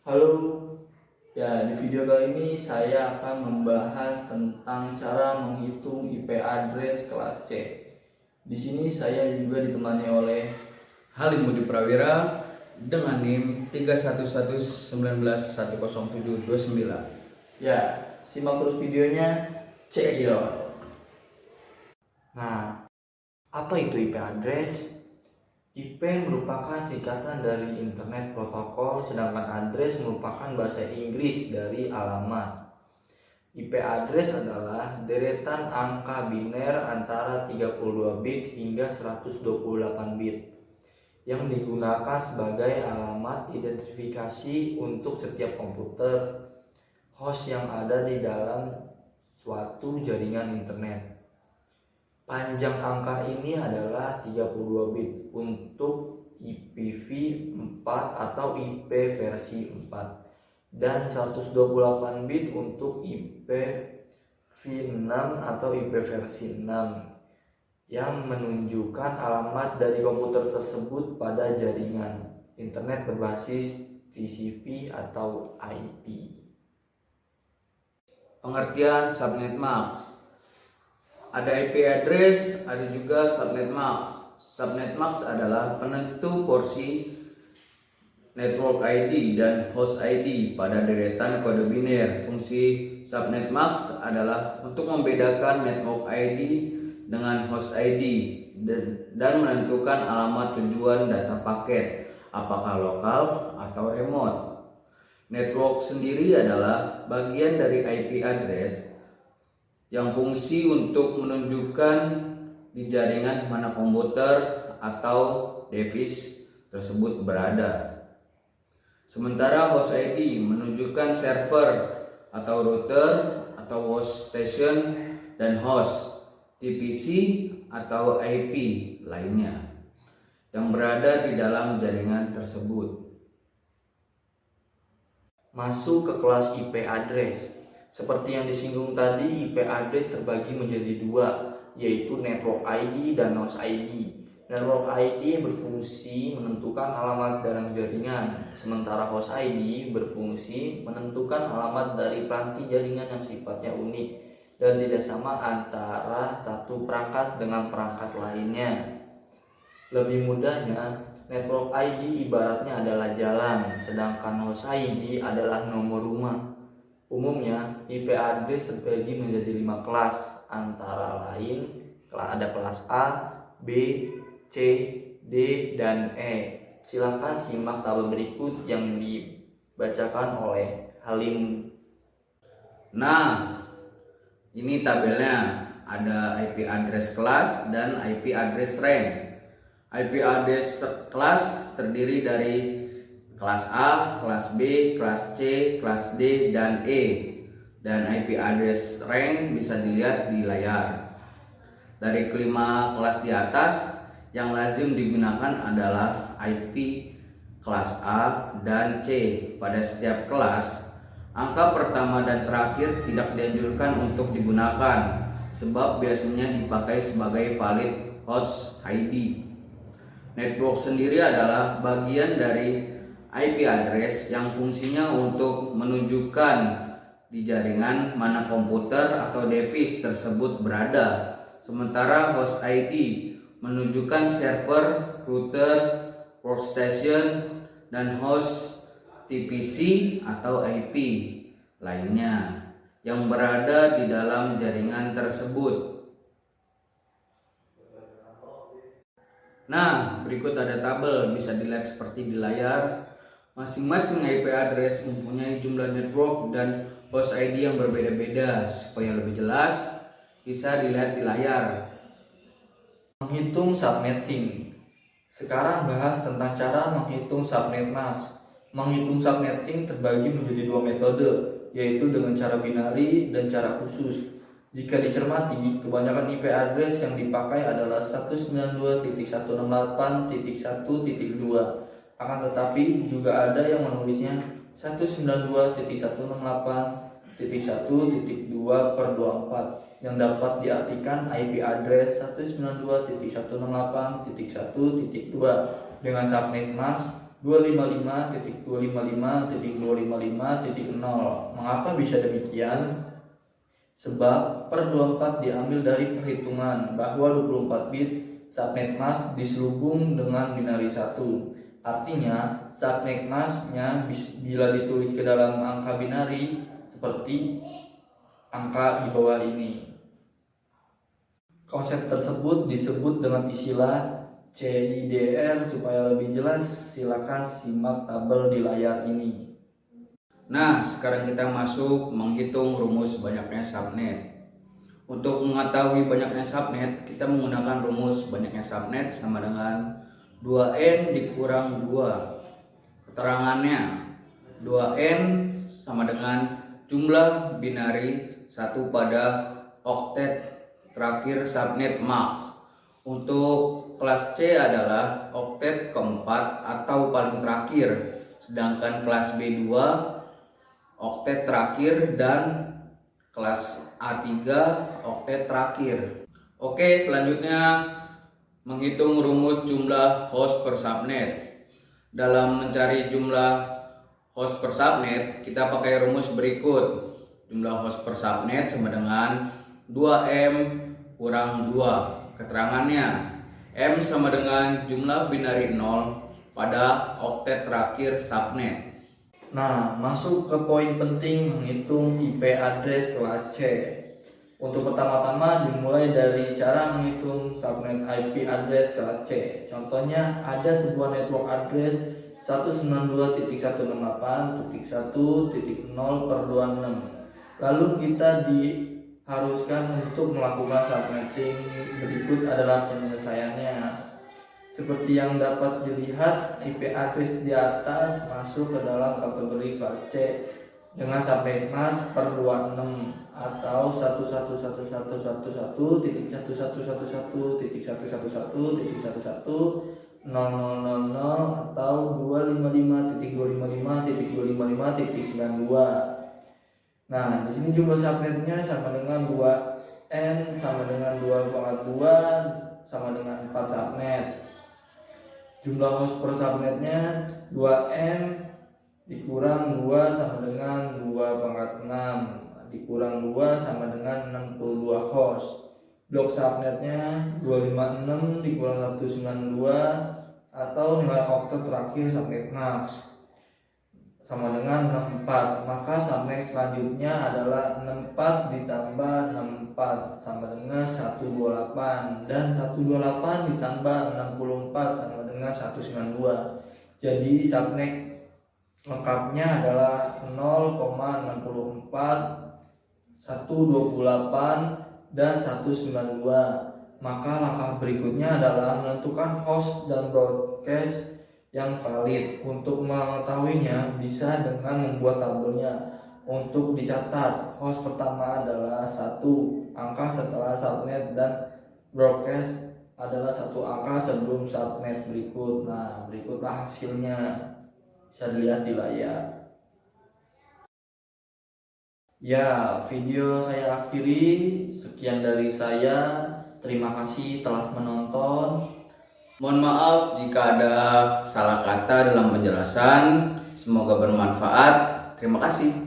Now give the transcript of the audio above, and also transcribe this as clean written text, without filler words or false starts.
Halo, ya di video kali ini saya akan membahas tentang cara menghitung IP address kelas C. Di sini saya juga ditemani oleh Halim Budi Prawira dengan NIM 311910729. ya, simak terus videonya, check it out. Nah, apa itu IP address? IP merupakan singkatan dari Internet Protocol, sedangkan address merupakan bahasa Inggris dari alamat. IP address adalah deretan angka biner antara 32 bit hingga 128 bit yang digunakan sebagai alamat identifikasi untuk setiap komputer host yang ada di dalam suatu jaringan internet. Panjang angka ini adalah 32 bit untuk IPv4 atau IP versi 4 dan 128 bit untuk IPv6 atau IP versi 6 yang menunjukkan alamat dari komputer tersebut pada jaringan internet berbasis TCP atau IP. Pengertian subnet mask. Ada IP address, ada juga subnet mask. Subnet mask adalah penentu porsi network ID dan host ID pada deretan kode biner. Fungsi subnet mask adalah untuk membedakan network ID dengan host ID dan menentukan alamat tujuan data paket, apakah lokal atau remote. Network sendiri adalah bagian dari IP address yang fungsi untuk menunjukkan di jaringan mana komputer atau device tersebut berada. Sementara host ID menunjukkan server atau router atau workstation dan host TPC atau IP lainnya yang berada di dalam jaringan tersebut. Masuk ke kelas IP address. Seperti yang disinggung tadi, IP address terbagi menjadi dua, yaitu network ID dan host ID. Network ID berfungsi menentukan alamat dalam jaringan, sementara host ID berfungsi menentukan alamat dari peranti jaringan yang sifatnya unik dan tidak sama antara satu perangkat dengan perangkat lainnya. Lebih mudahnya, network ID ibaratnya adalah jalan, sedangkan host ID adalah nomor rumah. Umumnya, IP address terbagi menjadi 5 kelas, antara lain ada kelas A, B, C, D, dan E. Silakan simak tabel berikut yang dibacakan oleh Halim. Nah, ini tabelnya. Ada IP address kelas dan IP address rank. IP address kelas terdiri dari kelas A, kelas B, kelas C, kelas D, dan E. Dan IP address rank bisa dilihat di layar. Dari kelima kelas di atas, yang lazim digunakan adalah IP kelas A dan C. Pada setiap kelas, angka pertama dan terakhir tidak dianjurkan untuk digunakan, sebab biasanya dipakai sebagai valid host ID. Network sendiri adalah bagian dari IP address yang fungsinya untuk menunjukkan di jaringan mana komputer atau device tersebut berada. Sementara host ID menunjukkan server, router, workstation, dan host TPC atau IP lainnya yang berada di dalam jaringan tersebut. Nah, berikut ada tabel, bisa dilihat seperti di layar. Masing-masing IP address mempunyai jumlah network dan host ID yang berbeda-beda. Supaya lebih jelas, bisa dilihat di layar. Menghitung subnetting. Sekarang bahas tentang cara menghitung subnet mask. Menghitung subnetting terbagi menjadi dua metode, yaitu dengan cara binari dan cara khusus. Jika dicermati, kebanyakan IP address yang dipakai adalah 192.168.1.2. Akan tetapi juga ada yang menulisnya 192.168.1.2/24 yang dapat diartikan IP address 192.168.1.2 dengan subnet mask 255.255.255.0. Mengapa bisa demikian? Sebab per 24 diambil dari perhitungan bahwa 24 bit subnet mask diselubung dengan binari 1. Artinya subnet masknya bila ditulis ke dalam angka binari seperti angka di bawah ini. Konsep tersebut disebut dengan istilah CIDR. Supaya lebih jelas silakan simak tabel di layar ini. Nah, sekarang kita masuk menghitung rumus banyaknya subnet. Untuk mengetahui banyaknya subnet, kita menggunakan rumus banyaknya subnet sama dengan 2n dikurang 2. Keterangannya, 2n sama dengan jumlah binari 1 pada oktet terakhir subnet mask. Untuk kelas C adalah oktet keempat atau paling terakhir, sedangkan kelas B2 oktet terakhir dan kelas A3 oktet terakhir. Oke, selanjutnya menghitung rumus jumlah host per subnet. Dalam mencari jumlah host per subnet, kita pakai rumus berikut. Jumlah host per subnet sama dengan 2M kurang 2. Keterangannya, M sama dengan jumlah binari 0 pada oktet terakhir subnet. Nah, masuk ke poin penting menghitung IP address kelas C. Untuk pertama-tama dimulai dari cara menghitung subnet IP address kelas C. Contohnya ada sebuah network address 192.168.1.0/26. Lalu kita diharuskan untuk melakukan subnetting. Berikut adalah penyelesaiannya. Seperti yang dapat dilihat, IP address di atas masuk ke dalam kategori kelas C dengan subnet mask per 26 atau 111.111.1.1.1.1.1.1.000 atau 255.255.255.92. Nah, di sini jumlah subnetnya sama dengan 2n sama dengan 2,2 sama dengan 4 subnet. Jumlah host per subnetnya 2M dikurang 2 sama dengan 2/6 dikurang 2 sama dengan 62 host. Blok subnetnya 256 dikurang 192 atau nilai oktet terakhir subnet max sama dengan 64. Maka subnet selanjutnya adalah 64 ditambah 64 sama dengan 128 dan 128 ditambah 64 sama dengan 192. Jadi subnet lengkapnya adalah 0,64, 128 dan 192. Maka langkah berikutnya adalah menentukan host dan broadcast yang valid. Untuk mengetahuinya bisa dengan membuat tabelnya. Untuk dicatat, host pertama adalah 1 angka setelah subnet dan broadcast adalah 1 angka sebelum subnet berikut. Nah, berikutlah hasilnya, bisa dilihat di layar. Ya, video saya akhiri. Sekian dari saya. Terima kasih telah menonton. Mohon maaf jika ada salah kata dalam penjelasan. Semoga bermanfaat. Terima kasih.